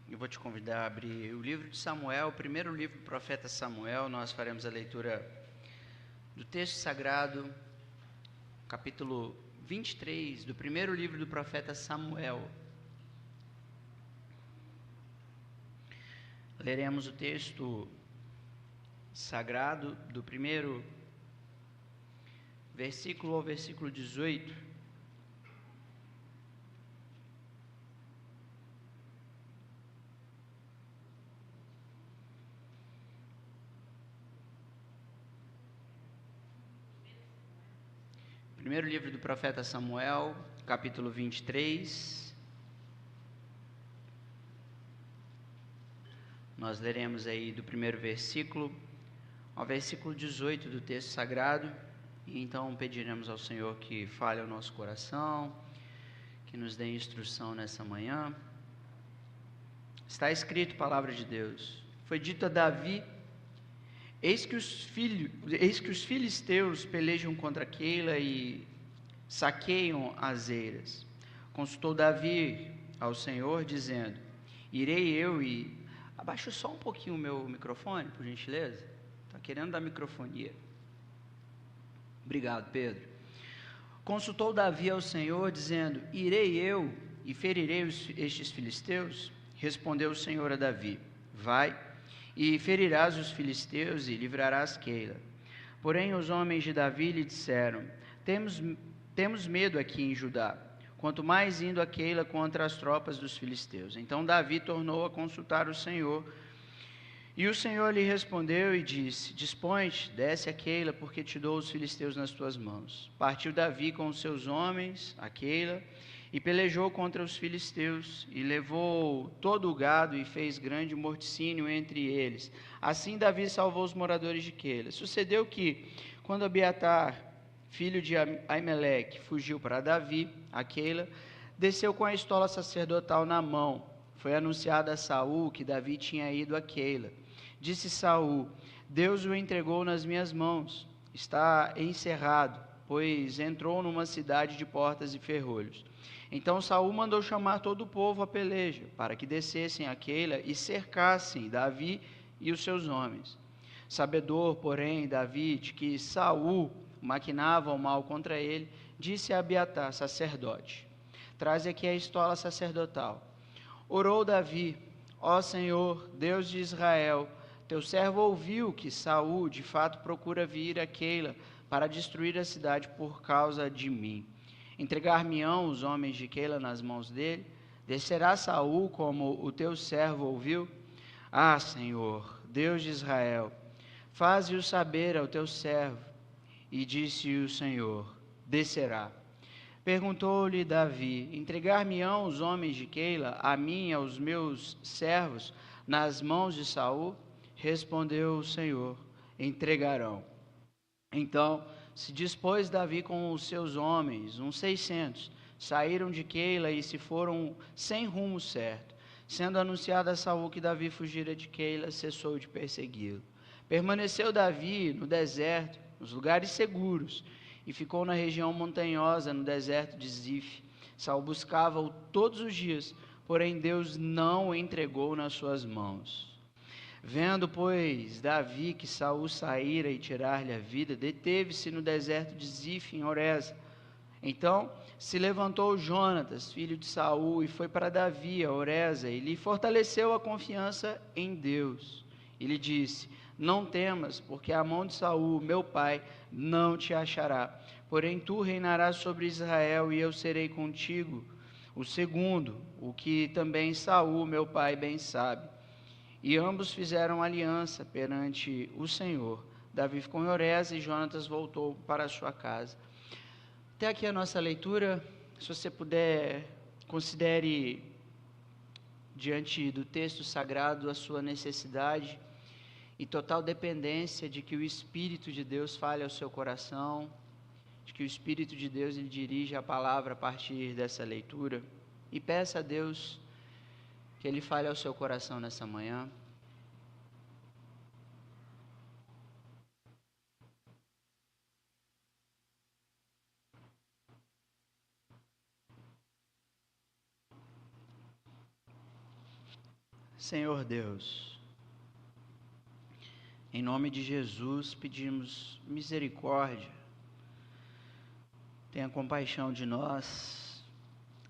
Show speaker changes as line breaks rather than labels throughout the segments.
Eu vou te convidar a abrir o livro de Samuel, o primeiro livro do profeta Samuel. Nós faremos a leitura do texto sagrado, capítulo 23, do primeiro livro do profeta Samuel. Leremos o texto sagrado do primeiro versículo ao versículo 18. Primeiro livro do profeta Samuel, capítulo 23. Nós leremos aí do primeiro versículo ao versículo 18 do texto sagrado. E então pediremos ao Senhor que fale ao nosso coração, que nos dê instrução nessa manhã. Está escrito, palavra de Deus. Foi dito a Davi: Eis que os filisteus pelejam contra Keila e saqueiam as eiras. Consultou Davi ao Senhor, dizendo: Irei eu e... Abaixa só um pouquinho o meu microfone, por gentileza. Está querendo dar microfonia. Obrigado, Pedro. Consultou Davi ao Senhor, dizendo: Irei eu e ferirei estes filisteus? Respondeu o Senhor a Davi: Vai e ferirás os filisteus e livrarás Keila. Porém os homens de Davi lhe disseram: Temos medo aqui em Judá, quanto mais indo a Keila contra as tropas dos filisteus. Então Davi tornou a consultar o Senhor, e o Senhor lhe respondeu e disse: Dispõe-te, desce a Keila, porque te dou os filisteus nas tuas mãos. Partiu Davi com os seus homens a Keila, e pelejou contra os filisteus, e levou todo o gado, e fez grande morticínio entre eles. Assim Davi salvou os moradores de Keila. Sucedeu que, quando Abiatar, filho de Aimeleque, fugiu para Davi, a Keila, desceu com a estola sacerdotal na mão. Foi anunciado a Saul que Davi tinha ido a Keila. Disse Saul: Deus o entregou nas minhas mãos. Está encerrado, pois entrou numa cidade de portas e ferrolhos. Então Saul mandou chamar todo o povo à peleja, para que descessem a Keila e cercassem Davi e os seus homens. Sabedor, porém, Davi, de que Saul maquinava o mal contra ele, disse a Abiatar, sacerdote: Traze aqui a estola sacerdotal. Orou Davi: Ó Senhor, Deus de Israel, teu servo ouviu que Saul de fato procura vir a Keila para destruir a cidade por causa de mim. Entregar-me-ão os homens de Keila nas mãos dele? Descerá Saul como o teu servo ouviu? Ah, Senhor, Deus de Israel, faze-o saber ao teu servo. E disse o Senhor: Descerá. Perguntou-lhe Davi: Entregar-me-ão os homens de Keila, a mim e aos meus servos, nas mãos de Saul? Respondeu o Senhor: Entregarão. Então se dispôs Davi com os seus homens, uns 600, saíram de Keila e se foram sem rumo certo. Sendo anunciado a Saul que Davi fugira de Keila, cessou de persegui-lo. Permaneceu Davi no deserto, nos lugares seguros, e ficou na região montanhosa, no deserto de Zif. Saul buscava-o todos os dias, porém Deus não o entregou nas suas mãos. Vendo, pois, Davi que Saul saíra e tirar-lhe a vida, deteve-se no deserto de Zif, em Horesa. Então se levantou Jonatas, filho de Saul, e foi para Davi, a Horesa, e lhe fortaleceu a confiança em Deus. E lhe disse: Não temas, porque a mão de Saul, meu pai, não te achará. Porém tu reinarás sobre Israel, e eu serei contigo. O segundo, o que também Saul, meu pai, bem sabe. E ambos fizeram aliança perante o Senhor. Davi ficou em Horesa e Jonatas voltou para a sua casa. Até aqui a nossa leitura. Se você puder, considere diante do texto sagrado a sua necessidade e total dependência de que o Espírito de Deus fale ao seu coração, de que o Espírito de Deus lhe dirija a palavra a partir dessa leitura. E peça a Deus que Ele fale ao seu coração nessa manhã. Senhor Deus, em nome de Jesus pedimos misericórdia, tenha compaixão de nós,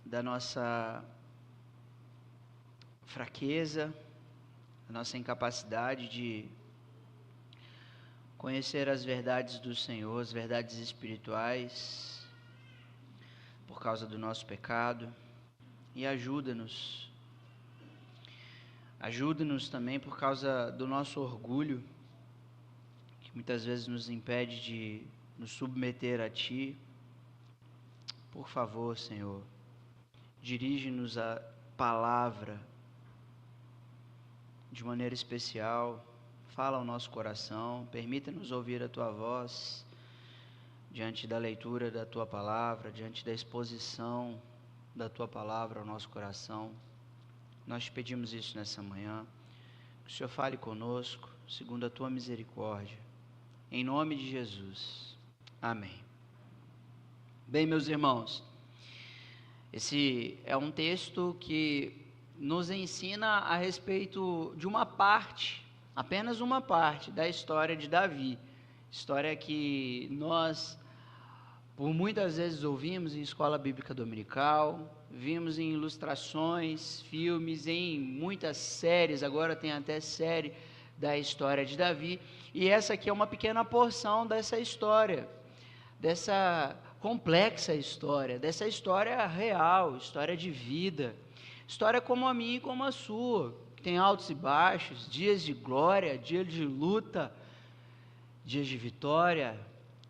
da nossa fraqueza, da nossa incapacidade de conhecer as verdades do Senhor, as verdades espirituais, por causa do nosso pecado, e ajuda-nos também por causa do nosso orgulho, que muitas vezes nos impede de nos submeter a Ti. Por favor, Senhor, dirige-nos a palavra de maneira especial, fala ao nosso coração, permita-nos ouvir a Tua voz diante da leitura da Tua palavra, diante da exposição da Tua palavra ao nosso coração. Nós te pedimos isso nessa manhã, que o Senhor fale conosco, segundo a Tua misericórdia, em nome de Jesus. Amém. Bem, meus irmãos, esse é um texto que nos ensina a respeito de uma parte, apenas uma parte da história de Davi, história que nós, por muitas vezes, ouvimos em escola bíblica dominical, vimos em ilustrações, filmes, em muitas séries, agora tem até série da história de Davi, e essa aqui é uma pequena porção dessa história, dessa complexa história, dessa história real, história de vida, história como a minha e como a sua, que tem altos e baixos, dias de glória, dias de luta, dias de vitória,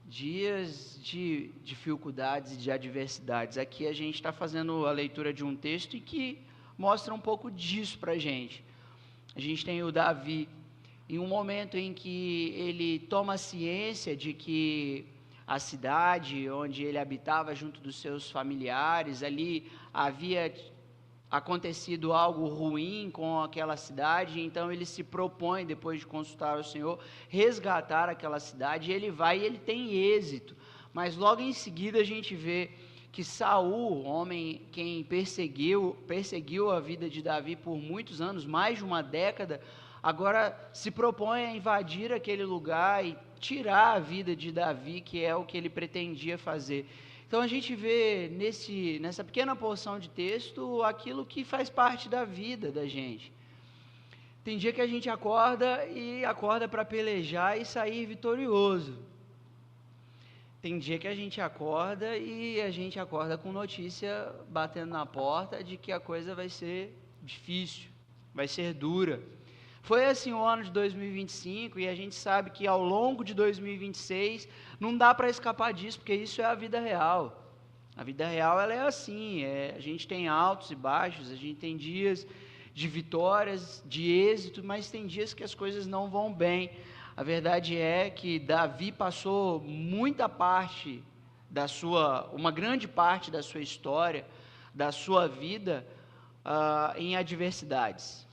dias de dificuldades e de adversidades. Aqui a gente está fazendo a leitura de um texto que mostra um pouco disso para a gente. A gente tem o Davi em um momento em que ele toma ciência de que a cidade onde ele habitava junto dos seus familiares, ali havia acontecido algo ruim com aquela cidade, então ele se propõe, depois de consultar o Senhor, resgatar aquela cidade, e ele vai e ele tem êxito, mas logo em seguida a gente vê que Saul, homem quem perseguiu a vida de Davi por muitos anos, mais de uma década, agora se propõe a invadir aquele lugar e tirar a vida de Davi, que é o que ele pretendia fazer. Então a gente vê nessa pequena porção de texto aquilo que faz parte da vida da gente. Tem dia que a gente acorda para pelejar e sair vitorioso. Tem dia que a gente acorda com notícia batendo na porta de que a coisa vai ser difícil, vai ser dura. Foi assim o ano de 2025 e a gente sabe que ao longo de 2026 não dá para escapar disso, porque isso é a vida real. A vida real ela é assim, a gente tem altos e baixos, a gente tem dias de vitórias, de êxito, mas tem dias que as coisas não vão bem. A verdade é que Davi passou uma grande parte da sua história, da sua vida, em adversidades.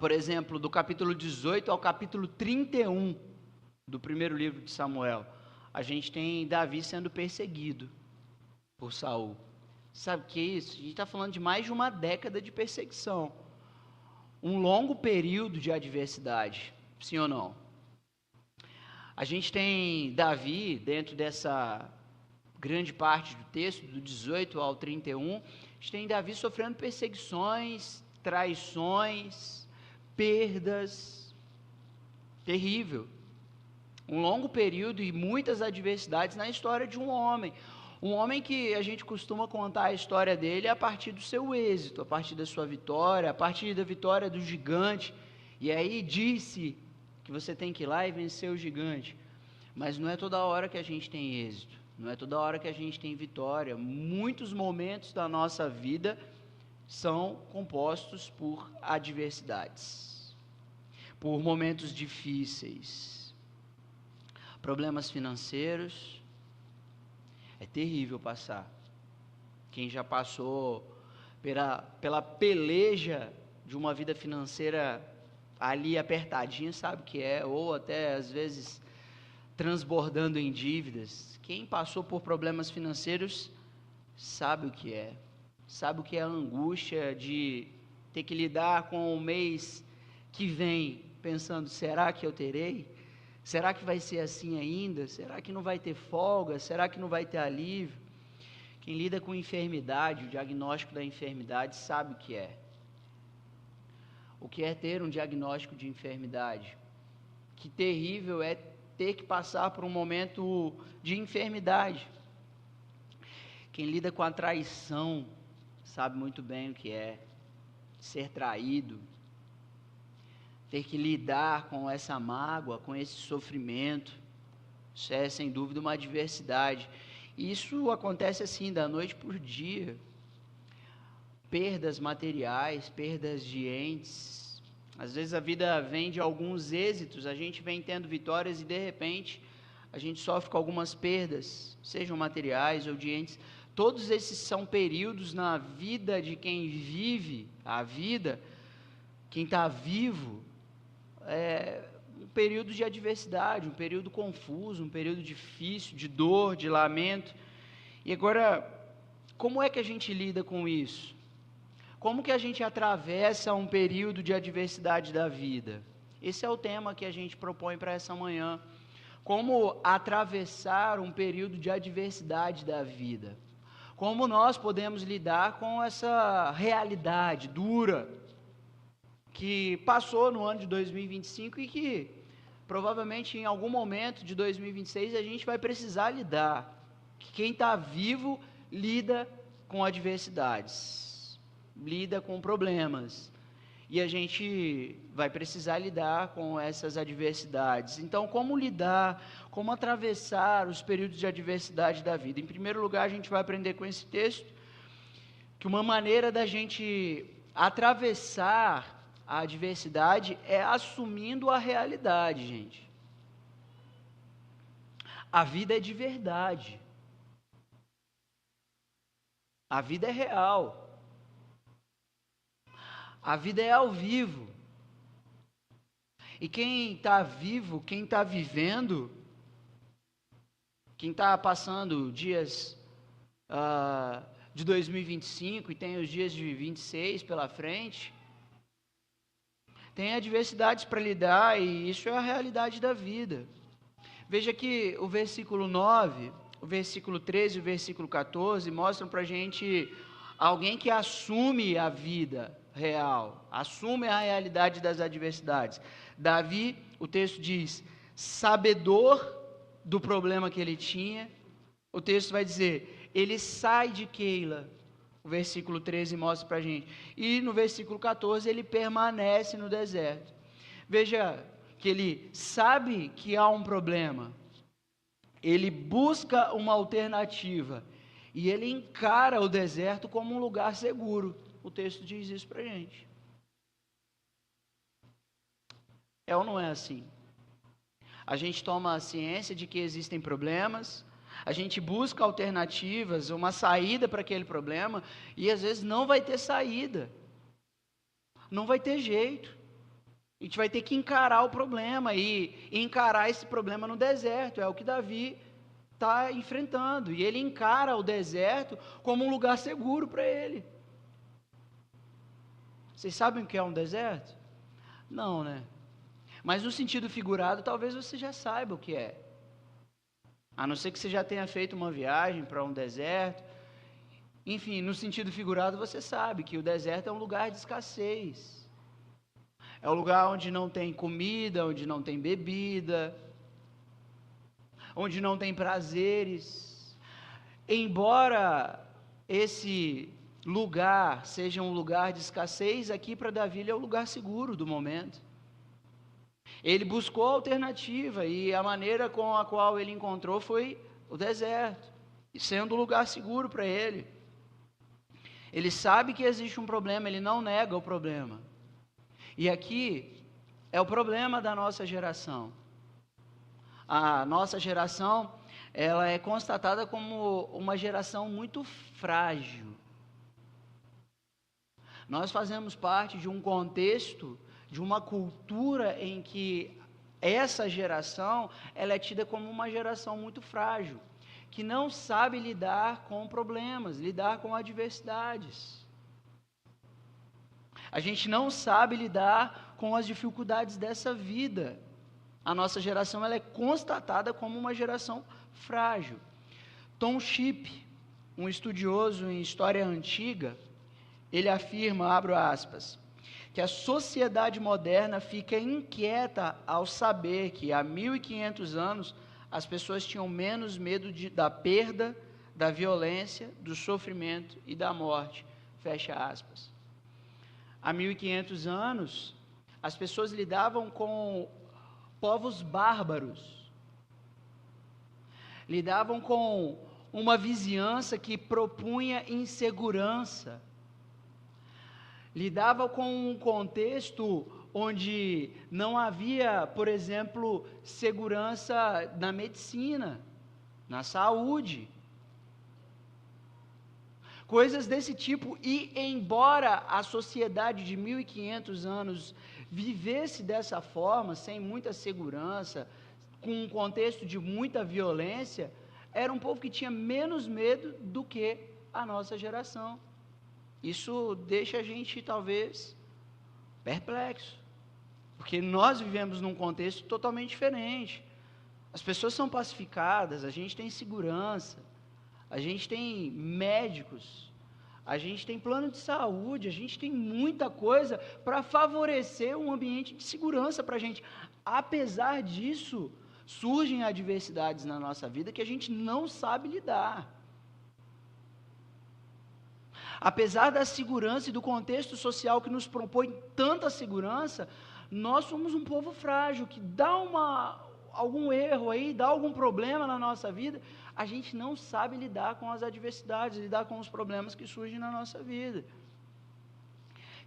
Por exemplo, do capítulo 18 ao capítulo 31 do primeiro livro de Samuel, a gente tem Davi sendo perseguido por Saul. Sabe o que é isso? A gente está falando de mais de uma década de perseguição. Um longo período de adversidade, sim ou não? A gente tem Davi, dentro dessa grande parte do texto, do 18 ao 31, a gente tem Davi sofrendo perseguições, traições, perdas, terrível. Um longo período e muitas adversidades na história de um homem que a gente costuma contar a história dele a partir do seu êxito, a partir da sua vitória, a partir da vitória do gigante, e aí disse que você tem que ir lá e vencer o gigante, mas não é toda hora que a gente tem êxito, não é toda hora que a gente tem vitória. Muitos momentos da nossa vida são compostos por adversidades, por momentos difíceis, problemas financeiros. É terrível passar. Quem já passou pela peleja de uma vida financeira ali apertadinha sabe o que é, ou até às vezes transbordando em dívidas. Quem passou por problemas financeiros sabe o que é. Sabe o que é a angústia de ter que lidar com o mês que vem, pensando, será que eu terei? Será que vai ser assim ainda? Será que não vai ter folga? Será que não vai ter alívio? Quem lida com enfermidade, o diagnóstico da enfermidade, sabe o que é. O que é ter um diagnóstico de enfermidade? Que terrível é ter que passar por um momento de enfermidade. Quem lida com a traição sabe muito bem o que é ser traído, ter que lidar com essa mágoa, com esse sofrimento. Isso é sem dúvida uma adversidade. Isso acontece assim da noite por dia. Perdas materiais, perdas de entes. Às vezes a vida vem de alguns êxitos, a gente vem tendo vitórias e de repente a gente sofre com algumas perdas, sejam materiais ou de entes. Todos esses são períodos na vida de quem vive a vida, quem está vivo, um período de adversidade, um período confuso, um período difícil, de dor, de lamento. E agora, como é que a gente lida com isso? Como que a gente atravessa um período de adversidade da vida? Esse é o tema que a gente propõe para essa manhã. Como atravessar um período de adversidade da vida? Como nós podemos lidar com essa realidade dura que passou no ano de 2025 e que provavelmente em algum momento de 2026 a gente vai precisar lidar. Quem está vivo lida com adversidades, lida com problemas, e a gente vai precisar lidar com essas adversidades. Então, como lidar, como atravessar os períodos de adversidade da vida? Em primeiro lugar, a gente vai aprender com esse texto que uma maneira da gente atravessar a adversidade é assumindo a realidade, gente. A vida é de verdade. A vida é real. A vida é ao vivo. E quem está vivo, quem está vivendo, quem está passando dias de 2025 e tem os dias de 26 pela frente, tem adversidades para lidar e isso é a realidade da vida. Veja que o versículo 9, o versículo 13 e o versículo 14 mostram para a gente alguém que assume a vida real, assume a realidade das adversidades. Davi, o texto diz, sabedor do problema que ele tinha, o texto vai dizer, ele sai de Keila, o versículo 13 mostra para a gente, e no versículo 14 ele permanece no deserto. Veja que ele sabe que há um problema, ele busca uma alternativa, e ele encara o deserto como um lugar seguro. O texto diz isso para a gente. É ou não é assim? A gente toma a ciência de que existem problemas, a gente busca alternativas, uma saída para aquele problema, e às vezes não vai ter saída, não vai ter jeito. A gente vai ter que encarar o problema e encarar esse problema no deserto, é o que Davi está enfrentando, e ele encara o deserto como um lugar seguro para ele. Vocês sabem o que é um deserto? Não, né? Mas no sentido figurado, talvez você já saiba o que é. A não ser que você já tenha feito uma viagem para um deserto. Enfim, no sentido figurado, você sabe que o deserto é um lugar de escassez. É um lugar onde não tem comida, onde não tem bebida, onde não tem prazeres. Embora esse lugar seja um lugar de escassez, aqui para Davi é o lugar seguro do momento. Ele buscou alternativa e a maneira com a qual ele encontrou foi o deserto, sendo um lugar seguro para ele. Ele sabe que existe um problema, ele não nega o problema. E aqui é o problema da nossa geração. A nossa geração, ela é constatada como uma geração muito frágil. Nós fazemos parte de um contexto, de uma cultura em que essa geração, ela é tida como uma geração muito frágil, que não sabe lidar com problemas, lidar com adversidades. A gente não sabe lidar com as dificuldades dessa vida. A nossa geração ela é constatada como uma geração frágil. Tom Shipp, um estudioso em história antiga, ele afirma, abro aspas, que a sociedade moderna fica inquieta ao saber que há 1500 anos as pessoas tinham menos medo da perda, da violência, do sofrimento e da morte. Fecha aspas. Há 1500 anos, as pessoas lidavam com povos bárbaros, lidavam com uma vizinhança que propunha insegurança, lidavam com um contexto onde não havia, por exemplo, segurança na medicina, na saúde, coisas desse tipo. E embora a sociedade de 1500 anos vivesse dessa forma, sem muita segurança, com um contexto de muita violência, era um povo que tinha menos medo do que a nossa geração. Isso deixa a gente, talvez, perplexo, porque nós vivemos num contexto totalmente diferente. As pessoas são pacificadas, a gente tem segurança, a gente tem médicos, a gente tem plano de saúde, a gente tem muita coisa para favorecer um ambiente de segurança para a gente. Apesar disso, surgem adversidades na nossa vida que a gente não sabe lidar. Apesar da segurança e do contexto social que nos propõe tanta segurança, nós somos um povo frágil, que dá algum erro aí, dá algum problema na nossa vida, a gente não sabe lidar com as adversidades, lidar com os problemas que surgem na nossa vida.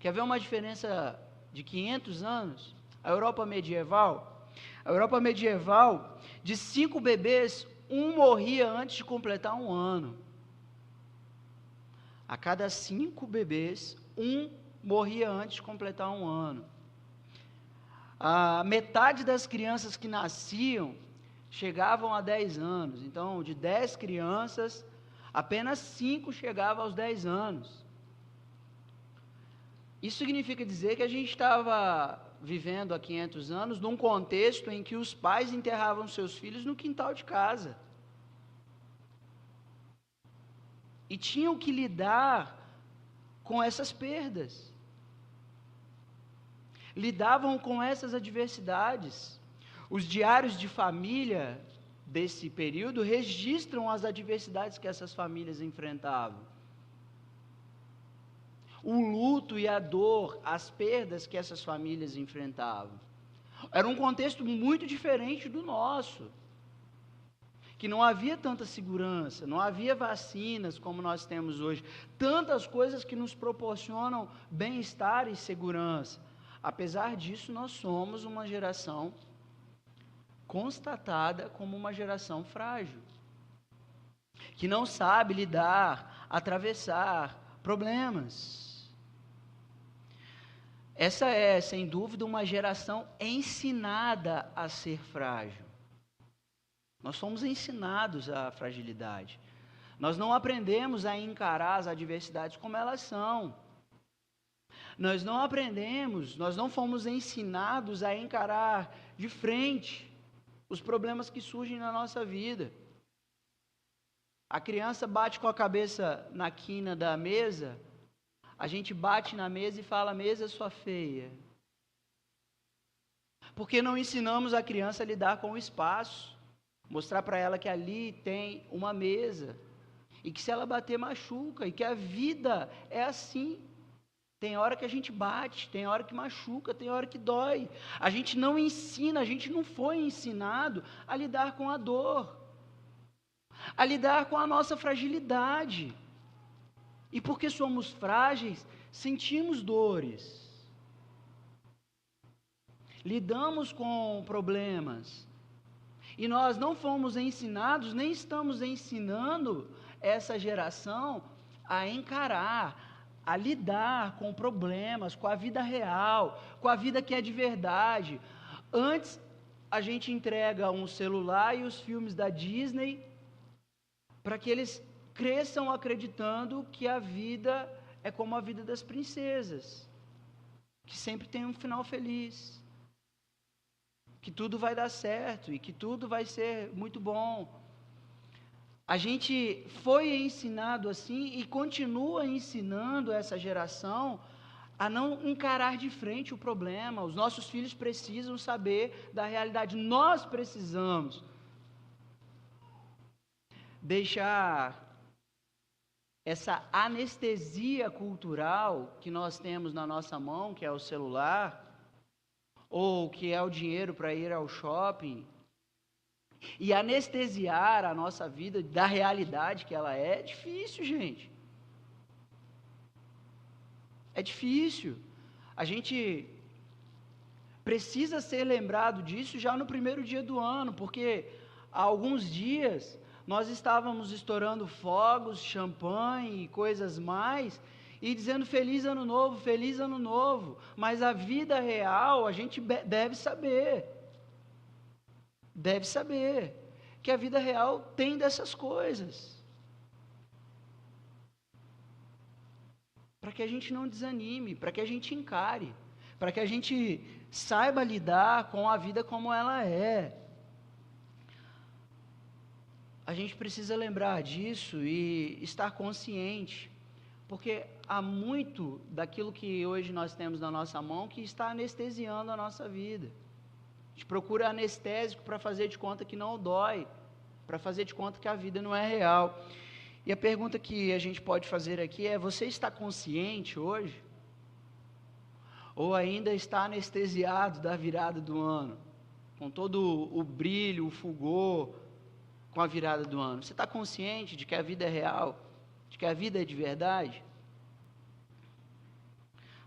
Quer ver uma diferença de 500 anos? A Europa medieval, de 5 bebês, um morria antes de completar 1 ano. A cada 5 bebês, um morria antes de completar 1 ano. A metade das crianças que nasciam chegavam a 10 anos. Então, de 10 crianças, apenas 5 chegavam aos 10 anos. Isso significa dizer que a gente estava vivendo há 500 anos num contexto em que os pais enterravam seus filhos no quintal de casa. E tinham que lidar com essas perdas. Lidavam com essas adversidades. Os diários de família desse período registram as adversidades que essas famílias enfrentavam. O luto e a dor, as perdas que essas famílias enfrentavam. Era um contexto muito diferente do nosso. Que não havia tanta segurança, não havia vacinas como nós temos hoje, tantas coisas que nos proporcionam bem-estar e segurança. Apesar disso, nós somos uma geração constatada como uma geração frágil, que não sabe lidar, atravessar problemas. Essa é, sem dúvida, uma geração ensinada a ser frágil. Nós somos ensinados à fragilidade. Nós não aprendemos a encarar as adversidades como elas são. Nós não aprendemos, nós não fomos ensinados a encarar de frente os problemas que surgem na nossa vida. A criança bate com a cabeça na quina da mesa, a gente bate na mesa e fala: mesa sua feia. Porque não ensinamos a criança a lidar com o espaço. Mostrar para ela que ali tem uma mesa, e que se ela bater machuca, e que a vida é assim. Tem hora que a gente bate, tem hora que machuca, tem hora que dói. A gente não ensina, a gente não foi ensinado a lidar com a dor, a lidar com a nossa fragilidade. E porque somos frágeis, sentimos dores, lidamos com problemas. E nós não fomos ensinados, nem estamos ensinando essa geração a encarar, a lidar com problemas, com a vida real, com a vida que é de verdade. Antes, a gente entrega um celular e os filmes da Disney para que eles cresçam acreditando que a vida é como a vida das princesas. sempre tem um final feliz, que tudo vai dar certo e que tudo vai ser muito bom. A gente foi ensinado assim e continua ensinando essa geração a não encarar de frente o problema. Os nossos filhos precisam saber da realidade. Nós precisamos deixar essa anestesia cultural que nós temos na nossa mão, que é o celular, ou que é o dinheiro para ir ao shopping, e anestesiar a nossa vida da realidade que ela é difícil, gente. É difícil. A gente precisa ser lembrado disso já no primeiro dia do ano, porque há alguns dias nós estávamos estourando fogos, champanhe e coisas mais, e dizendo feliz ano novo, mas a vida real a gente deve saber que a vida real tem dessas coisas, para que a gente não desanime, para que a gente encare, para que a gente saiba lidar com a vida como ela é. A gente precisa lembrar disso e estar consciente, porque há muito daquilo que hoje nós temos na nossa mão que está anestesiando a nossa vida. A gente procura anestésico para fazer de conta que não dói, para fazer de conta que a vida não é real. E a pergunta que a gente pode fazer aqui é: você está consciente hoje? Ou ainda está anestesiado da virada do ano? Com todo o brilho, o fulgor, com a virada do ano. Você está consciente de que a vida é real? De que a vida é de verdade?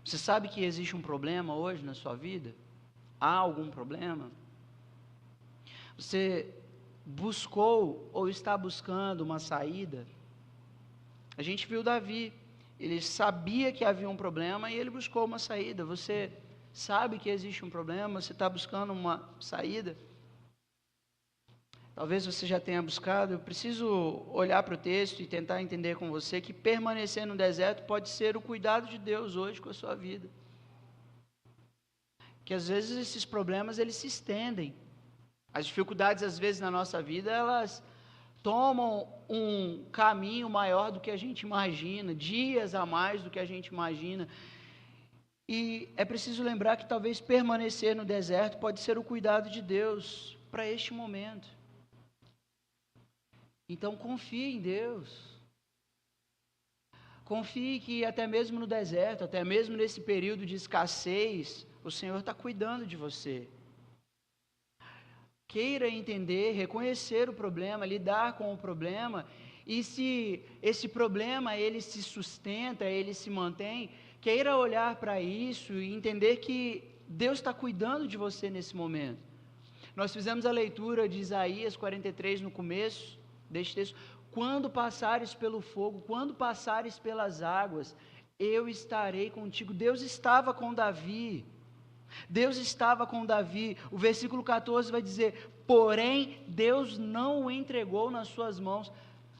Você sabe que existe um problema hoje na sua vida? Há algum problema? Você buscou ou está buscando uma saída? A gente viu Davi, ele sabia que havia um problema e ele buscou uma saída. Você sabe que existe um problema, você está buscando uma saída? Talvez você já tenha buscado. Eu preciso olhar para o texto e tentar entender com você que permanecer no deserto pode ser o cuidado de Deus hoje com a sua vida. Que às vezes esses problemas eles se estendem. As dificuldades às vezes na nossa vida elas tomam um caminho maior do que a gente imagina, dias a mais do que a gente imagina. E é preciso lembrar que talvez permanecer no deserto pode ser o cuidado de Deus para este momento. Então confie em Deus. Confie que até mesmo no deserto, até mesmo nesse período de escassez, o Senhor está cuidando de você. Queira entender, reconhecer o problema, lidar com o problema, e se esse problema ele se sustenta, ele se mantém, queira olhar para isso e entender que Deus está cuidando de você nesse momento. Nós fizemos a leitura de Isaías 43 no começo deste texto: quando passares pelo fogo, quando passares pelas águas, eu estarei contigo. Deus estava com Davi. Deus estava com Davi. O versículo 14 vai dizer: porém Deus não o entregou nas suas mãos.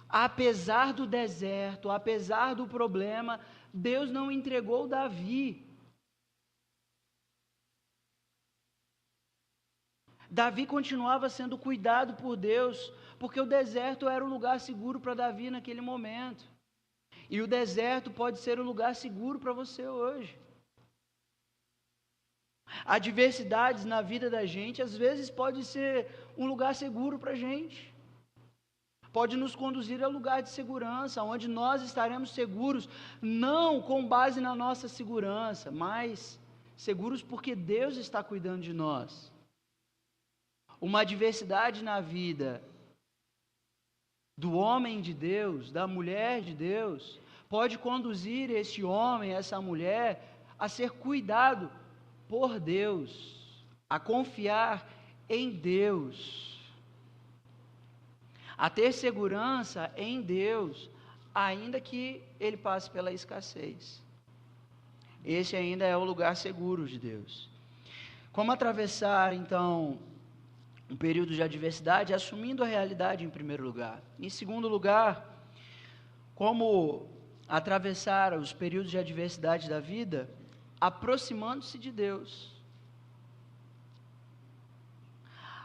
Apesar do deserto, apesar do problema, Deus não entregou Davi. Davi continuava sendo cuidado por Deus, porque o deserto era um lugar seguro para Davi naquele momento. E o deserto pode ser um lugar seguro para você hoje. Adversidades na vida da gente, às vezes pode ser um lugar seguro para a gente. Pode nos conduzir a lugar de segurança, onde nós estaremos seguros, não com base na nossa segurança, mas seguros porque Deus está cuidando de nós. Uma adversidade na vida do homem de Deus, da mulher de Deus, pode conduzir esse homem, essa mulher, a ser cuidado por Deus, a confiar em Deus, a ter segurança em Deus, ainda que ele passe pela escassez. Esse ainda é o lugar seguro de Deus. Como atravessar, então, um período de adversidade? Assumindo a realidade em primeiro lugar. Em segundo lugar, como atravessar os períodos de adversidade da vida? aproximando-se de Deus.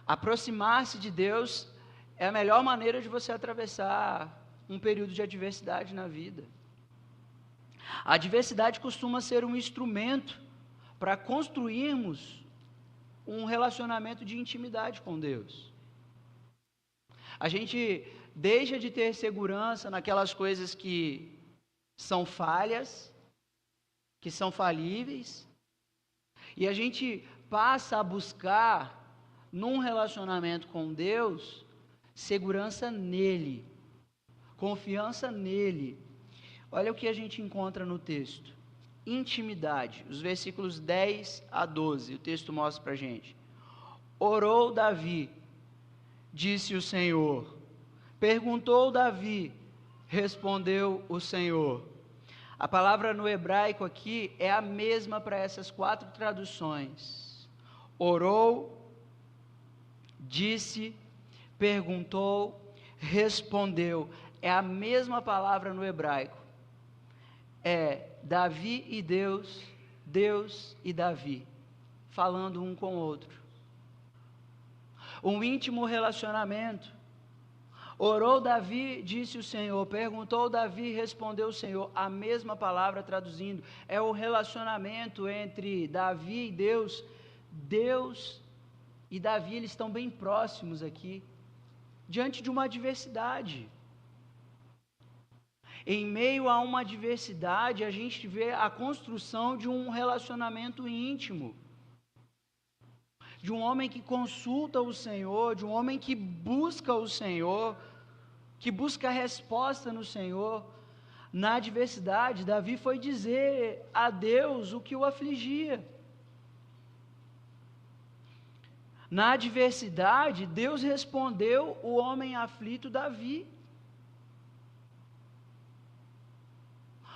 Aproximar-se de Deus é a melhor maneira de você atravessar um período de adversidade na vida. A adversidade costuma ser um instrumento para construirmos um relacionamento de intimidade com Deus. A gente deixa de ter segurança naquelas coisas que são falhas, que são falíveis, e a gente passa a buscar, num relacionamento com Deus, segurança nele, confiança nele. Olha o que a gente encontra no texto: intimidade, os versículos 10 a 12, o texto mostra para a gente. Orou Davi, disse o Senhor. Perguntou Davi, respondeu o Senhor. A palavra no hebraico aqui é a mesma para essas 4 traduções. Orou, disse, perguntou, respondeu. É a mesma palavra no hebraico. É Davi e Deus, Deus e Davi, falando um com o outro. Um íntimo relacionamento. Orou Davi, disse o Senhor. Perguntou Davi, respondeu o Senhor. A mesma palavra traduzindo. É o relacionamento entre Davi e Deus. Deus e Davi, eles estão bem próximos aqui, diante de uma adversidade. Em meio a uma adversidade, a gente vê a construção de um relacionamento íntimo, de um homem que consulta o Senhor, de um homem que busca o Senhor, que busca resposta no Senhor. Na adversidade, Davi foi dizer a Deus o que o afligia. Na adversidade, Deus respondeu o homem aflito Davi.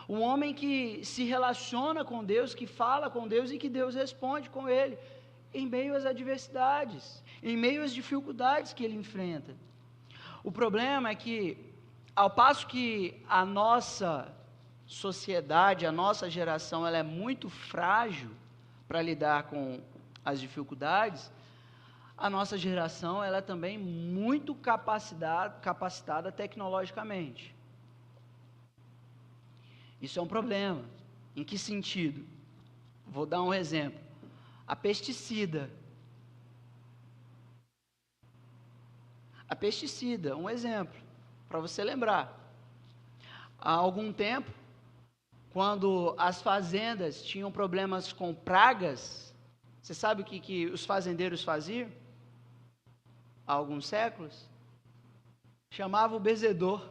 Um homem que se relaciona com Deus, que fala com Deus e que Deus responde com ele, em meio às adversidades, em meio às dificuldades que ele enfrenta. O problema é que, ao passo que a nossa sociedade, a nossa geração, ela é muito frágil para lidar com as dificuldades, a nossa geração ela é também muito capacitada tecnologicamente. Isso é um problema. Em que sentido? Vou dar um exemplo. A pesticida. A pesticida, um exemplo, para você lembrar. Há algum tempo, quando as fazendas tinham problemas com pragas, você sabe o que os fazendeiros faziam? Há alguns séculos? Chamava o benzedor,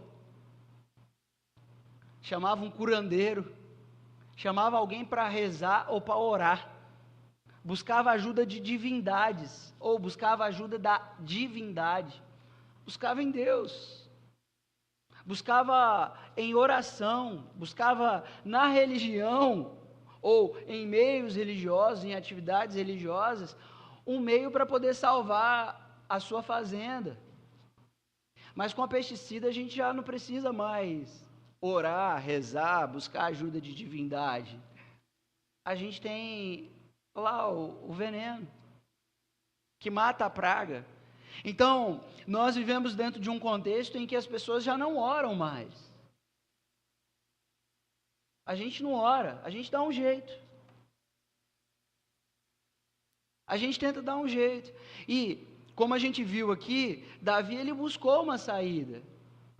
chamava um curandeiro, chamava alguém para rezar ou para orar, buscava ajuda de divindades, ou buscava ajuda da divindade, buscava em Deus, buscava em oração, buscava na religião, ou em meios religiosos, em atividades religiosas, um meio para poder salvar a sua fazenda. Mas com a pesticida a gente já não precisa mais orar, rezar, buscar ajuda de divindade. A gente tem lá o veneno que mata a praga. Então, nós vivemos dentro de um contexto em que as pessoas já não oram mais. A gente não ora, a gente dá um jeito. A gente tenta dar um jeito. E, como a gente viu aqui, Davi ele buscou uma saída.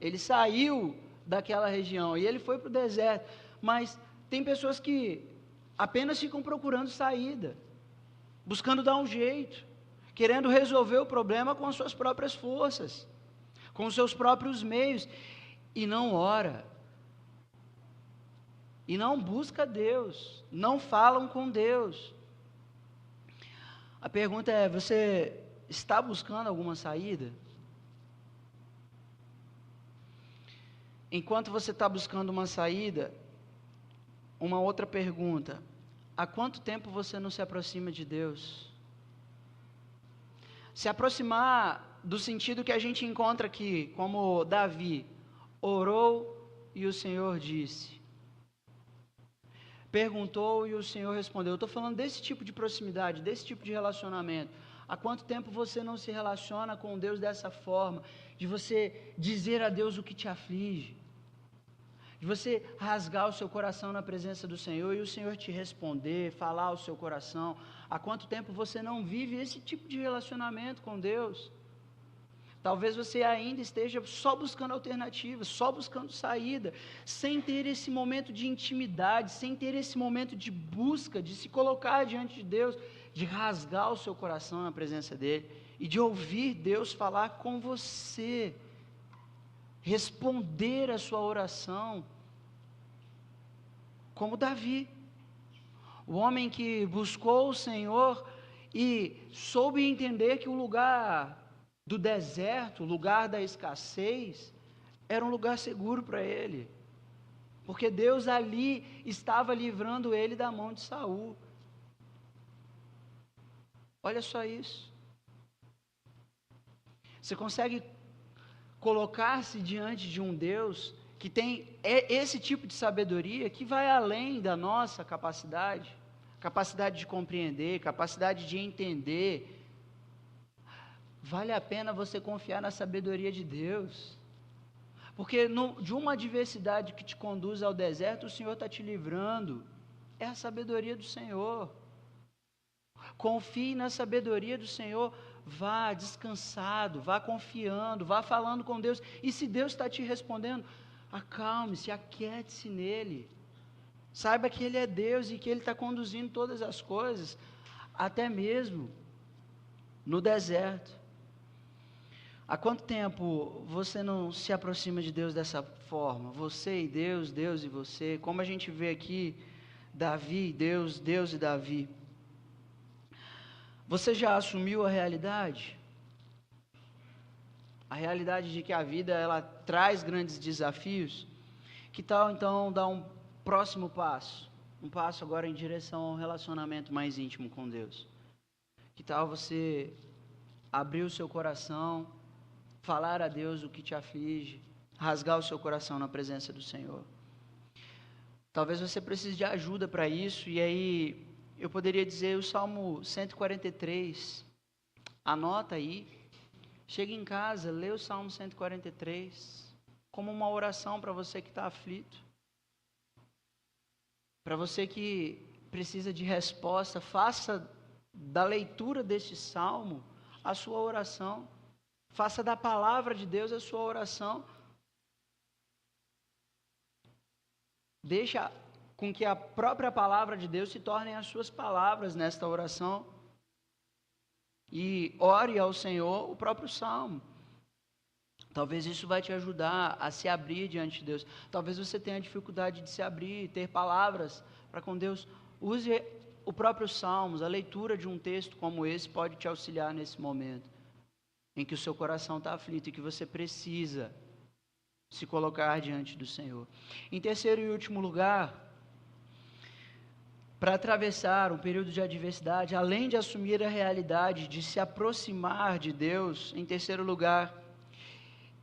Ele saiu daquela região e ele foi para o deserto. Mas tem pessoas que apenas ficam procurando saída, buscando dar um jeito, querendo resolver o problema com as suas próprias forças, com os seus próprios meios, e não ora, e não busca Deus, não falam com Deus. A pergunta é: você está buscando alguma saída? Enquanto você está buscando uma saída, uma outra pergunta: há quanto tempo você não se aproxima de Deus? Se aproximar do sentido que a gente encontra aqui, como Davi orou e o Senhor disse. perguntou e o Senhor respondeu. Eu estou falando desse tipo de proximidade, desse tipo de relacionamento. Há quanto tempo você não se relaciona com Deus dessa forma, de você dizer a Deus o que te aflige, de você rasgar o seu coração na presença do Senhor e o Senhor te responder, falar ao seu coração? Há quanto tempo você não vive esse tipo de relacionamento com Deus? Talvez você ainda esteja só buscando alternativas, só buscando saída, sem ter esse momento de intimidade, sem ter esse momento de busca, de se colocar diante de Deus, de rasgar o seu coração na presença dEle e de ouvir Deus falar com você, responder a sua oração, como Davi, o homem que buscou o Senhor e soube entender que o lugar do deserto, o lugar da escassez, era um lugar seguro para ele, porque Deus ali estava livrando ele da mão de Saul. Olha só isso. Você consegue colocar-se diante de um Deus que tem esse tipo de sabedoria que vai além da nossa capacidade de compreender, capacidade de entender. Vale a pena você confiar na sabedoria de Deus, porque de uma adversidade que te conduz ao deserto, o Senhor está te livrando, é a sabedoria do Senhor. Confie na sabedoria do Senhor, vá descansado, vá confiando, vá falando com Deus, e se Deus está te respondendo, acalme-se, aquiete-se nele, saiba que Ele é Deus e que Ele está conduzindo todas as coisas, até mesmo no deserto. Há quanto tempo você não se aproxima de Deus dessa forma? Você e Deus, Deus e você, como a gente vê aqui, Davi, Deus, Deus e Davi. Você já assumiu a realidade? A realidade de que a vida, ela traz grandes desafios? Que tal então dar um próximo passo? Um passo agora em direção a um relacionamento mais íntimo com Deus. Que tal você abrir o seu coração, falar a Deus o que te aflige, rasgar o seu coração na presença do Senhor? Talvez você precise de ajuda para isso, e aí eu poderia dizer o Salmo 143, anota aí, chega em casa, lê o Salmo 143, como uma oração para você que está aflito, para você que precisa de resposta, faça da leitura deste Salmo a sua oração, faça da palavra de Deus a sua oração, deixa com que a própria palavra de Deus se torne as suas palavras nesta oração, e ore ao Senhor o próprio Salmo. Talvez isso vai te ajudar a se abrir diante de Deus. Talvez você tenha dificuldade de se abrir, ter palavras para com Deus. Use o próprio Salmos, a leitura de um texto como esse pode te auxiliar nesse momento, em que o seu coração está aflito e que você precisa se colocar diante do Senhor. Em terceiro e último lugar, para atravessar um período de adversidade, além de assumir a realidade de se aproximar de Deus, em terceiro lugar,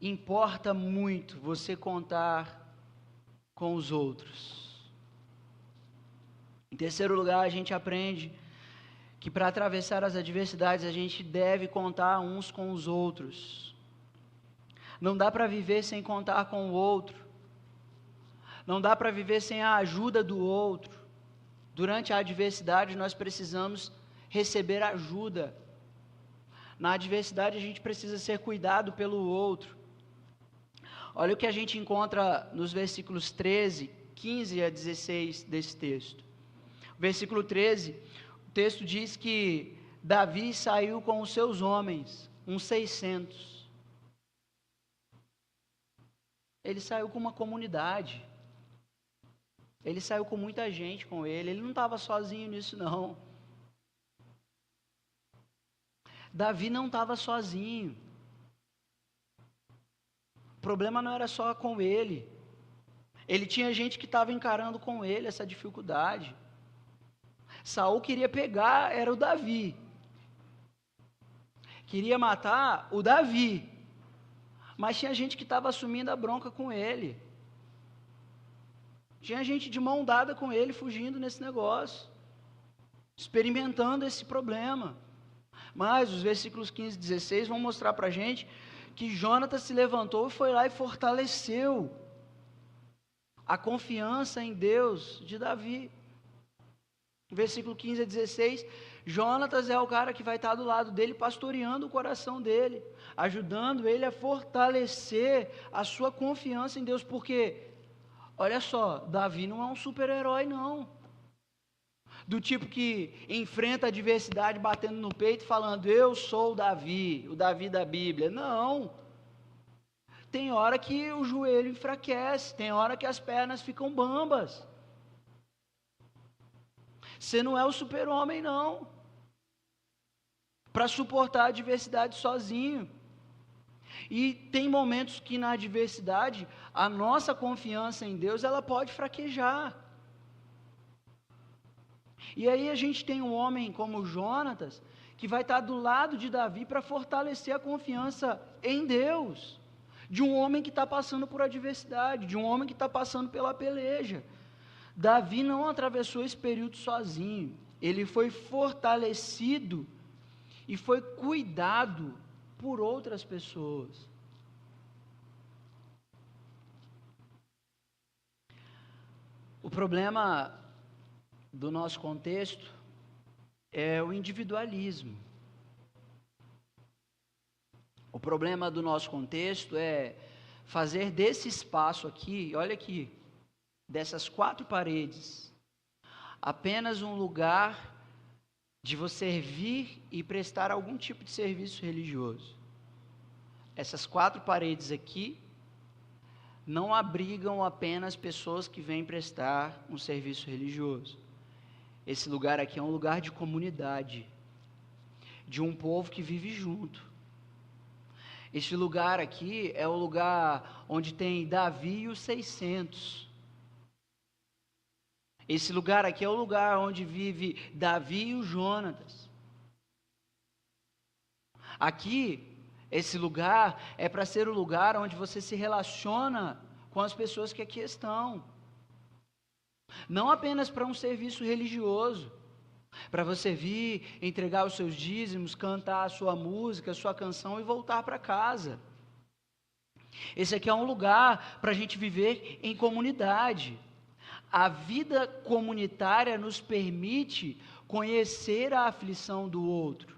importa muito você contar com os outros. Em terceiro lugar, a gente aprende que para atravessar as adversidades, a gente deve contar uns com os outros. Não dá para viver sem contar com o outro. Não dá para viver sem a ajuda do outro. Durante a adversidade, nós precisamos receber ajuda. Na adversidade, a gente precisa ser cuidado pelo outro. Olha o que a gente encontra nos versículos 13, 15 a 16 desse texto. Versículo 13, o texto diz que Davi saiu com os seus homens, uns 600. Ele saiu com uma comunidade. Ele saiu com muita gente com ele. Ele não estava sozinho nisso, não. Davi não estava sozinho. O problema não era só com ele. Ele tinha gente que estava encarando com ele essa dificuldade. Saul queria pegar, era o Davi. Queria matar o Davi. Mas tinha gente que estava assumindo a bronca com ele. Tinha gente de mão dada com ele, fugindo nesse negócio, experimentando esse problema. Mas os versículos 15 e 16 vão mostrar para a gente que Jonatas se levantou e foi lá e fortaleceu a confiança em Deus de Davi. Versículo 15 a 16, Jonatas é o cara que vai estar do lado dele, pastoreando o coração dele, ajudando ele a fortalecer a sua confiança em Deus, porque, olha só, Davi não é um super-herói não, do tipo que enfrenta a adversidade batendo no peito, falando, eu sou o Davi da Bíblia, não. Tem hora que o joelho enfraquece, tem hora que as pernas ficam bambas. Você não é o super-homem, não, para suportar a adversidade sozinho. E tem momentos que na adversidade, a nossa confiança em Deus, ela pode fraquejar. E aí a gente tem um homem como Jonatas, que vai estar do lado de Davi para fortalecer a confiança em Deus, de um homem que está passando por adversidade, de um homem que está passando pela peleja. Davi não atravessou esse período sozinho, ele foi fortalecido e foi cuidado por outras pessoas. O problema do nosso contexto é o individualismo. O problema do nosso contexto é fazer desse espaço aqui, olha aqui, dessas 4 paredes, apenas um lugar de você vir e prestar algum tipo de serviço religioso. Essas 4 paredes aqui não abrigam apenas pessoas que vêm prestar um serviço religioso. Esse lugar aqui é um lugar de comunidade, de um povo que vive junto. Esse lugar aqui é o lugar onde tem Davi e os 600. Esse lugar aqui é o lugar onde vive Davi e o Jonatas. Aqui, esse lugar é para ser o lugar onde você se relaciona com as pessoas que aqui estão. Não apenas para um serviço religioso, para você vir, entregar os seus dízimos, cantar a sua música, a sua canção e voltar para casa. Esse aqui é um lugar para a gente viver em comunidade. A vida comunitária nos permite conhecer a aflição do outro.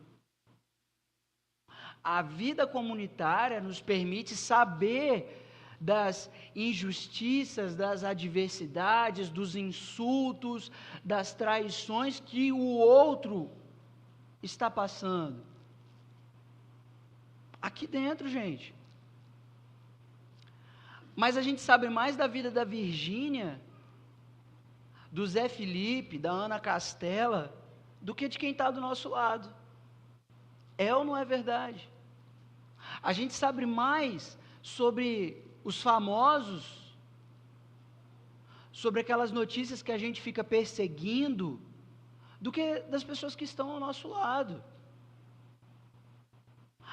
A vida comunitária nos permite saber das injustiças, das adversidades, dos insultos, das traições que o outro está passando. Aqui dentro, gente. Mas a gente sabe mais da vida da Virgínia, do Zé Felipe, da Ana Castela, do que de quem está do nosso lado. É ou não é verdade? A gente sabe mais sobre os famosos, sobre aquelas notícias que a gente fica perseguindo, do que das pessoas que estão ao nosso lado.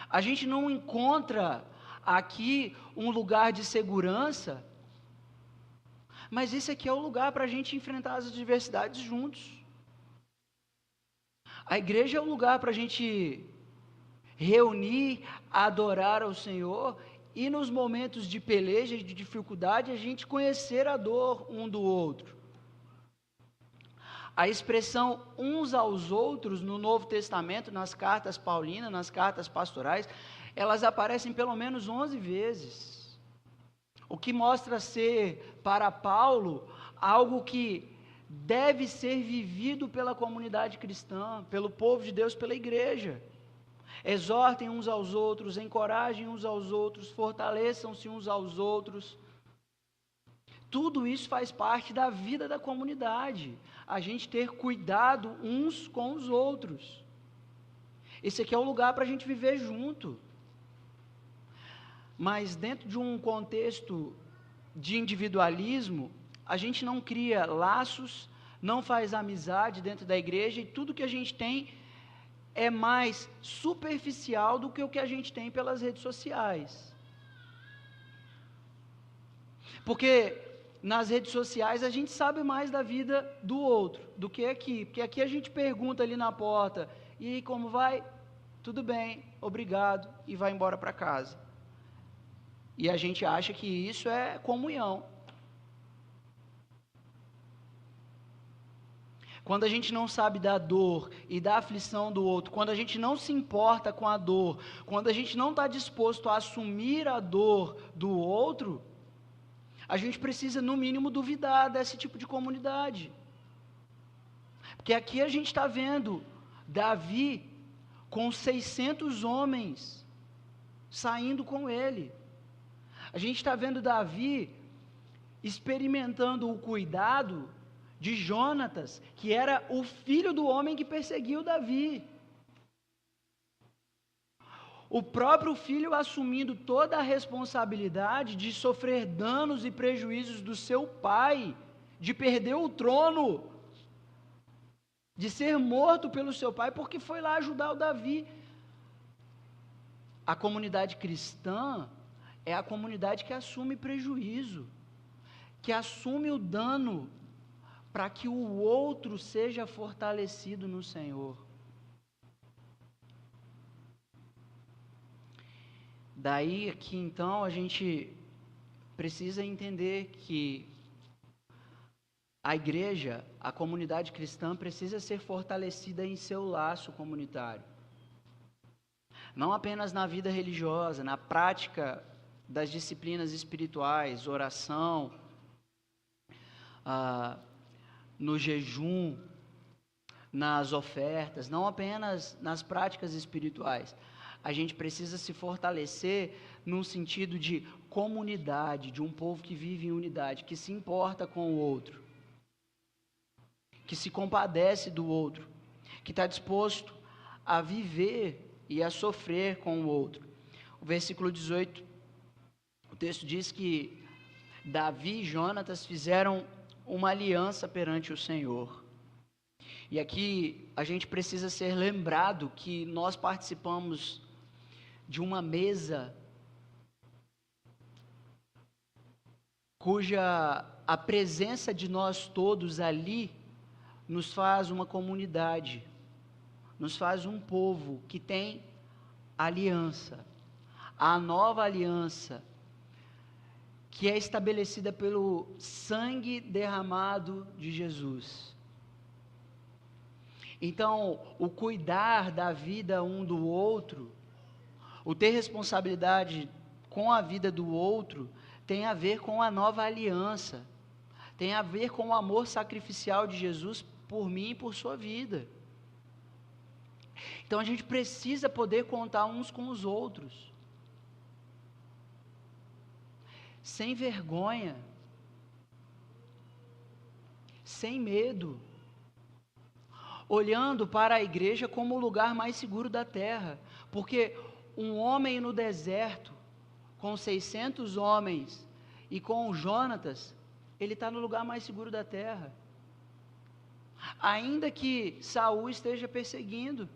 A gente não encontra aqui um lugar de segurança, mas esse aqui é o lugar para a gente enfrentar as adversidades juntos. A igreja é o lugar para a gente reunir, adorar ao Senhor e nos momentos de peleja, de dificuldade, a gente conhecer a dor um do outro. A expressão uns aos outros no Novo Testamento, nas cartas paulinas, nas cartas pastorais, elas aparecem pelo menos 11 vezes. O que mostra ser, para Paulo, algo que deve ser vivido pela comunidade cristã, pelo povo de Deus, pela igreja. Exortem uns aos outros, encorajem uns aos outros, fortaleçam-se uns aos outros. Tudo isso faz parte da vida da comunidade. A gente ter cuidado uns com os outros. Esse aqui é o lugar para a gente viver junto. Mas dentro de um contexto de individualismo, a gente não cria laços, não faz amizade dentro da igreja e tudo que a gente tem é mais superficial do que o que a gente tem pelas redes sociais. Porque nas redes sociais a gente sabe mais da vida do outro do que aqui, porque aqui a gente pergunta ali na porta, e aí, como vai? Tudo bem, obrigado, e vai embora para casa. E a gente acha que isso é comunhão. Quando a gente não sabe da dor e da aflição do outro, quando a gente não se importa com a dor, quando a gente não está disposto a assumir a dor do outro, a gente precisa, no mínimo, duvidar desse tipo de comunidade. Porque aqui a gente está vendo Davi com 600 homens saindo com ele. A gente está vendo Davi experimentando o cuidado de Jonatas, que era o filho do homem que perseguiu Davi. O próprio filho assumindo toda a responsabilidade de sofrer danos e prejuízos do seu pai, de perder o trono, de ser morto pelo seu pai, porque foi lá ajudar o Davi. A comunidade cristã é a comunidade que assume prejuízo, que assume o dano, para que o outro seja fortalecido no Senhor. Daí que então a gente precisa entender que a igreja, a comunidade cristã precisa ser fortalecida em seu laço comunitário. Não apenas na vida religiosa, na prática das disciplinas espirituais, oração, no jejum, nas ofertas, não apenas nas práticas espirituais. A gente precisa se fortalecer num sentido de comunidade, de um povo que vive em unidade, que se importa com o outro, que se compadece do outro, que está disposto a viver e a sofrer com o outro. O versículo 18, o texto diz que Davi e Jonatas fizeram uma aliança perante o Senhor. E aqui a gente precisa ser lembrado que nós participamos de uma mesa cuja a presença de nós todos ali nos faz uma comunidade, nos faz um povo que tem aliança. A nova aliança que é estabelecida pelo sangue derramado de Jesus. Então, o cuidar da vida um do outro, o ter responsabilidade com a vida do outro, tem a ver com a nova aliança, tem a ver com o amor sacrificial de Jesus por mim e por sua vida. Então, a gente precisa poder contar uns com os outros, sem vergonha, sem medo, olhando para a igreja como o lugar mais seguro da terra, porque um homem no deserto, com 600 homens, e com Jonatas, ele está no lugar mais seguro da terra, ainda que Saul esteja perseguindo,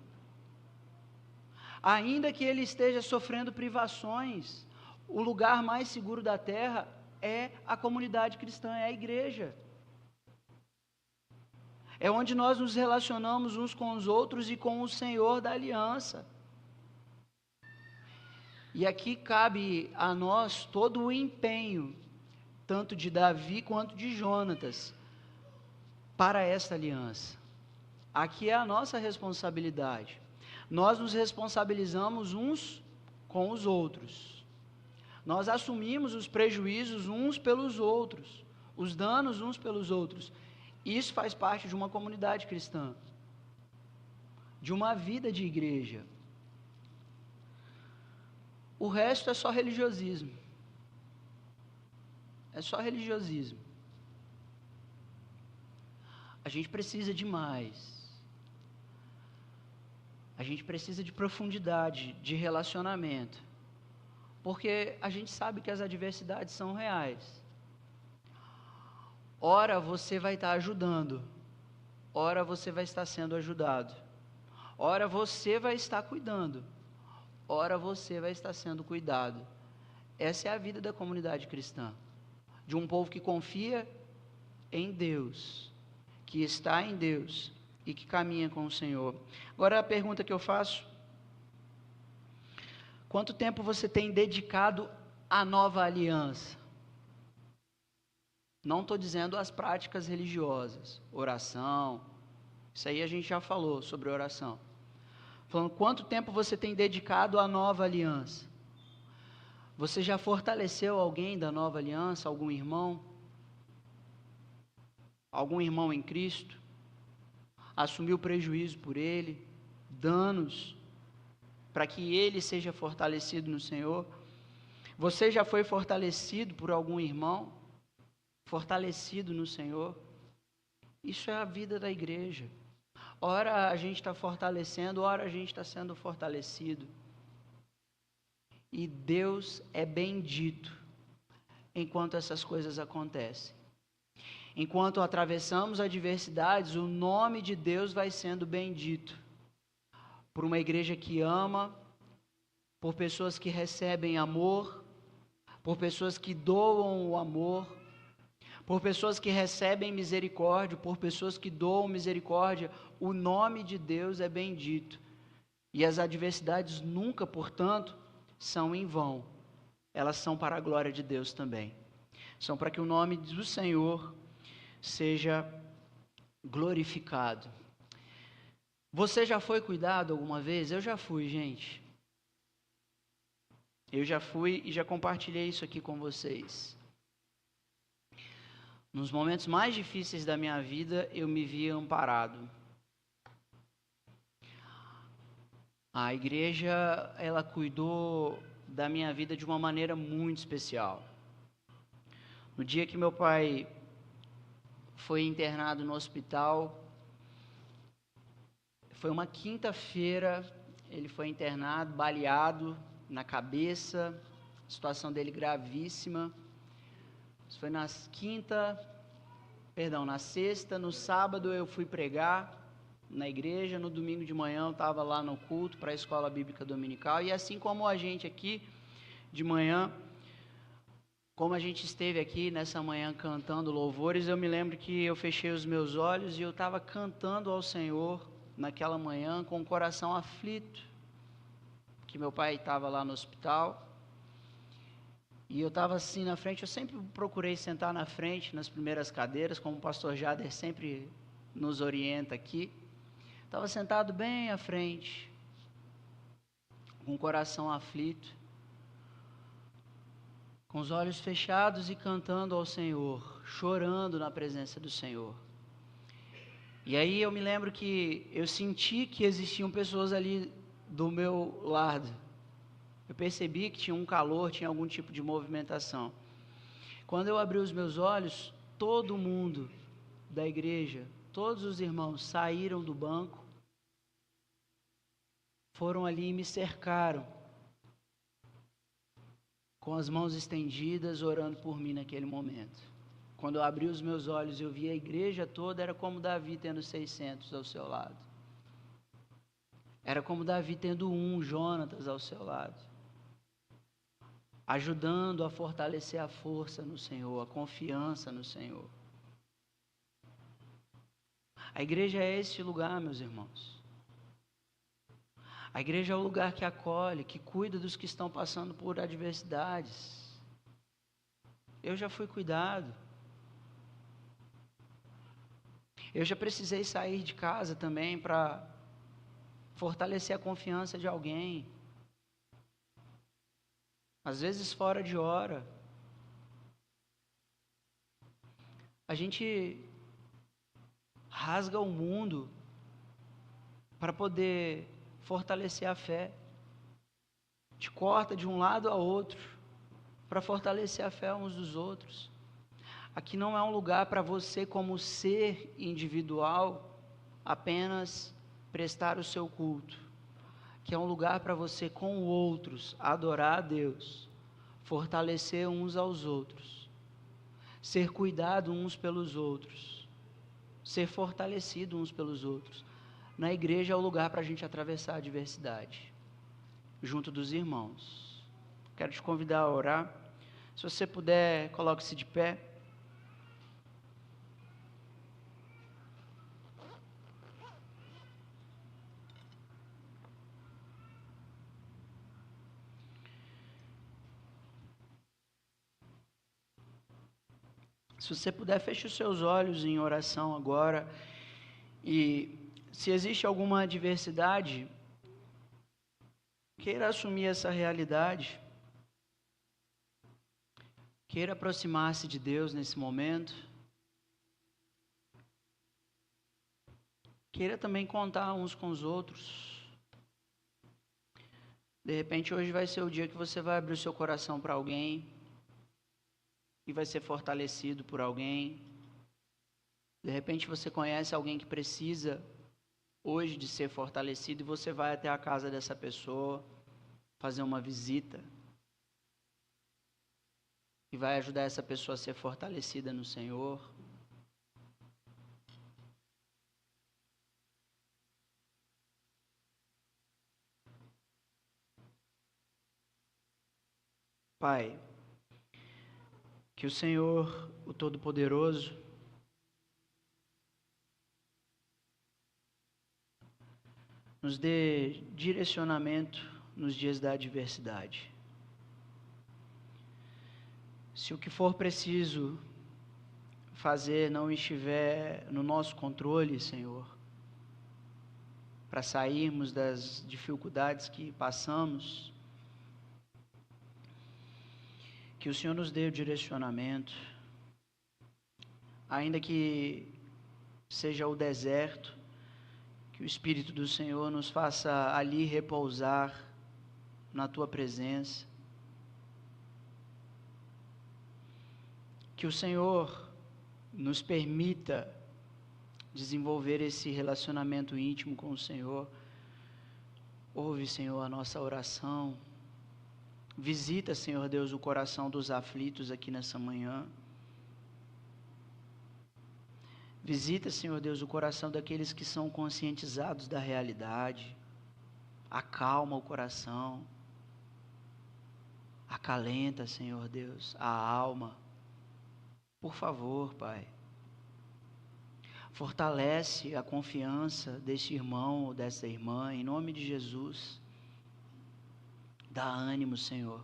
ainda que ele esteja sofrendo privações, o lugar mais seguro da terra é a comunidade cristã, é a igreja. É onde nós nos relacionamos uns com os outros e com o Senhor da aliança. E aqui cabe a nós todo o empenho, tanto de Davi quanto de Jonatas, para esta aliança. Aqui é a nossa responsabilidade. Nós nos responsabilizamos uns com os outros. Nós assumimos os prejuízos uns pelos outros, os danos uns pelos outros. Isso faz parte de uma comunidade cristã, de uma vida de igreja. O resto é só religiosismo. É só religiosismo. A gente precisa de mais. A gente precisa de profundidade, de relacionamento. Porque a gente sabe que as adversidades são reais. Ora você vai estar ajudando, ora você vai estar sendo ajudado, ora você vai estar cuidando, ora você vai estar sendo cuidado. Essa é a vida da comunidade cristã. de um povo que confia em Deus, que está em Deus e que caminha com o Senhor. Agora a pergunta que eu faço: quanto tempo você tem dedicado à nova aliança? Não estou dizendo as práticas religiosas, oração, isso aí a gente já falou sobre oração. Falando, quanto tempo você tem dedicado à nova aliança? Você já fortaleceu alguém da nova aliança, algum irmão? Algum irmão em Cristo? Assumiu prejuízo por ele, danos, para que ele seja fortalecido no Senhor? Você já foi fortalecido por algum irmão? Fortalecido no Senhor? Isso é a vida da igreja. Ora a gente está fortalecendo, ora a gente está sendo fortalecido. E Deus é bendito enquanto essas coisas acontecem. Enquanto atravessamos adversidades, o nome de Deus vai sendo bendito. Por uma igreja que ama, por pessoas que recebem amor, por pessoas que doam o amor, por pessoas que recebem misericórdia, por pessoas que doam misericórdia, o nome de Deus é bendito. E as adversidades nunca, portanto, são em vão. Elas são para a glória de Deus também. São para que o nome do Senhor seja glorificado. Você já foi cuidado alguma vez? Eu já fui, gente. Eu já fui e já compartilhei isso aqui com vocês. Nos momentos mais difíceis da minha vida, eu me via amparado. A igreja, ela cuidou da minha vida de uma maneira muito especial. No dia que meu pai foi internado no hospital, foi uma quinta-feira, ele foi internado, baleado na cabeça, a situação dele gravíssima. Isso foi na sexta, no sábado eu fui pregar na igreja, no domingo de manhã eu estava lá no culto para a escola bíblica dominical, e assim como a gente aqui de manhã, como a gente esteve aqui nessa manhã cantando louvores, eu me lembro que eu fechei os meus olhos e eu estava cantando ao Senhor naquela manhã com o coração aflito, que meu pai estava lá no hospital. E eu estava assim na frente, eu sempre procurei sentar na frente, nas primeiras cadeiras, como o pastor Jader sempre nos orienta aqui. Estava sentado bem à frente, com o coração aflito, com os olhos fechados e cantando ao Senhor, chorando na presença do Senhor. E aí eu me lembro que eu senti que existiam pessoas ali do meu lado. Eu percebi que tinha um calor, tinha algum tipo de movimentação. Quando eu abri os meus olhos, todo mundo da igreja, todos os irmãos saíram do banco, foram ali e me cercaram, com as mãos estendidas, orando por mim naquele momento. Quando eu abri os meus olhos e eu vi a igreja toda, era como Davi tendo 600 ao seu lado. Era como Davi tendo Jonatas ao seu lado, ajudando a fortalecer a força no Senhor, a confiança no Senhor. A igreja é esse lugar, meus irmãos. A igreja é o lugar que acolhe, que cuida dos que estão passando por adversidades. Eu já fui cuidado. Eu já precisei sair de casa também para fortalecer a confiança de alguém. Às vezes fora de hora. A gente rasga o mundo para poder fortalecer a fé. Te corta de um lado a outro para fortalecer a fé uns dos outros. Aqui não é um lugar para você, como ser individual, apenas prestar o seu culto. Que é um lugar para você, com outros, adorar a Deus, fortalecer uns aos outros, ser cuidado uns pelos outros, ser fortalecido uns pelos outros. Na igreja é o lugar para a gente atravessar a adversidade, junto dos irmãos. Quero te convidar a orar. Se você puder, coloque-se de pé. Se você puder, feche os seus olhos em oração agora. E se existe alguma adversidade, queira assumir essa realidade. Queira aproximar-se de Deus nesse momento. Queira também contar uns com os outros. De repente, hoje vai ser o dia que você vai abrir o seu coração para alguém e vai ser fortalecido por alguém. De repente, você conhece alguém que precisa hoje de ser fortalecido e você vai até a casa dessa pessoa, fazer uma visita e vai ajudar essa pessoa a ser fortalecida no Senhor. Pai, que o Senhor, o Todo-Poderoso, nos dê direcionamento nos dias da adversidade. Se o que for preciso fazer não estiver no nosso controle, Senhor, para sairmos das dificuldades que passamos, que o Senhor nos dê o direcionamento, ainda que seja o deserto, que o Espírito do Senhor nos faça ali repousar na Tua presença, que o Senhor nos permita desenvolver esse relacionamento íntimo com o Senhor. Ouve, Senhor, a nossa oração. Visita, Senhor Deus, o coração dos aflitos aqui nessa manhã. Visita, Senhor Deus, o coração daqueles que são conscientizados da realidade. Acalma o coração. Acalenta, Senhor Deus, a alma. Por favor, Pai. Fortalece a confiança deste irmão ou dessa irmã, em nome de Jesus. Dá ânimo, Senhor.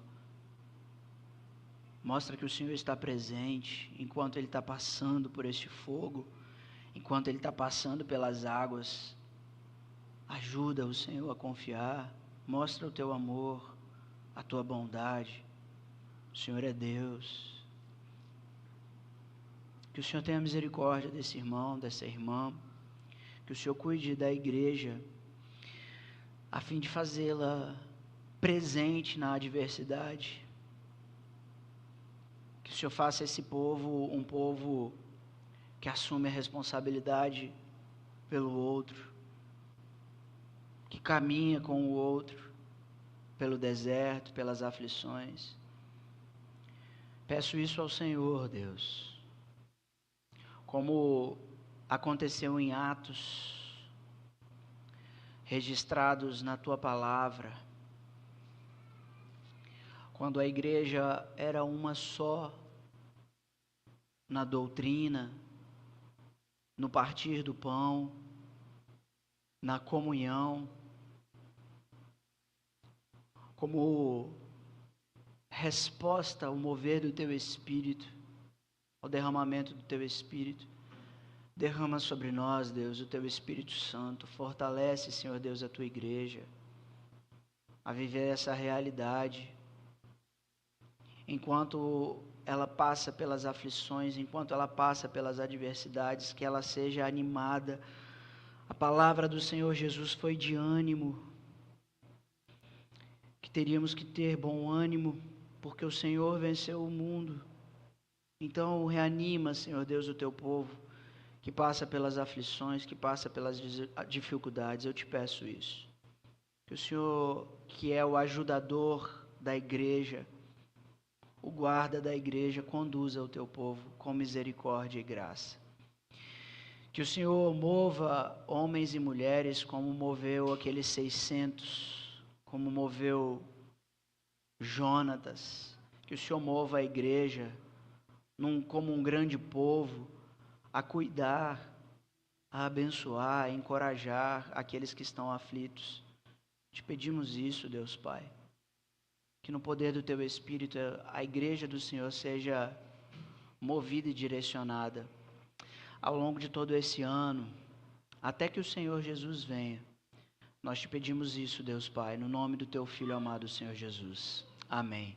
Mostra que o Senhor está presente enquanto ele está passando por este fogo, enquanto ele está passando pelas águas. Ajuda o Senhor a confiar. Mostra o teu amor, a tua bondade. O Senhor é Deus. Que o Senhor tenha misericórdia desse irmão, dessa irmã. Que o Senhor cuide da igreja, a fim de fazê-la presente na adversidade. Que o Senhor faça esse povo um povo que assume a responsabilidade pelo outro, que caminha com o outro pelo deserto, pelas aflições. Peço isso ao Senhor, Deus. Como aconteceu em Atos, registrados na Tua palavra, quando a igreja era uma só, na doutrina, no partir do pão, na comunhão, como resposta ao mover do Teu Espírito, ao derramamento do Teu Espírito. Derrama sobre nós, Deus, o Teu Espírito Santo. Fortalece, Senhor Deus, a Tua igreja a viver essa realidade. Enquanto ela passa pelas aflições, enquanto ela passa pelas adversidades, que ela seja animada. A palavra do Senhor Jesus foi de ânimo, que teríamos que ter bom ânimo, porque o Senhor venceu o mundo. Então reanima, Senhor Deus, o Teu povo, que passa pelas aflições, que passa pelas dificuldades. Eu te peço isso. Que o Senhor, que é o ajudador da igreja, o guarda da igreja, conduza o Teu povo com misericórdia e graça. Que o Senhor mova homens e mulheres como moveu aqueles 600, como moveu Jonatas, Que o Senhor mova a igreja como um grande povo a cuidar, a abençoar, a encorajar aqueles que estão aflitos. Te pedimos isso, Deus Pai. Que no poder do Teu Espírito a igreja do Senhor seja movida e direcionada ao longo de todo esse ano, até que o Senhor Jesus venha. Nós te pedimos isso, Deus Pai, no nome do Teu Filho amado, Senhor Jesus. Amém.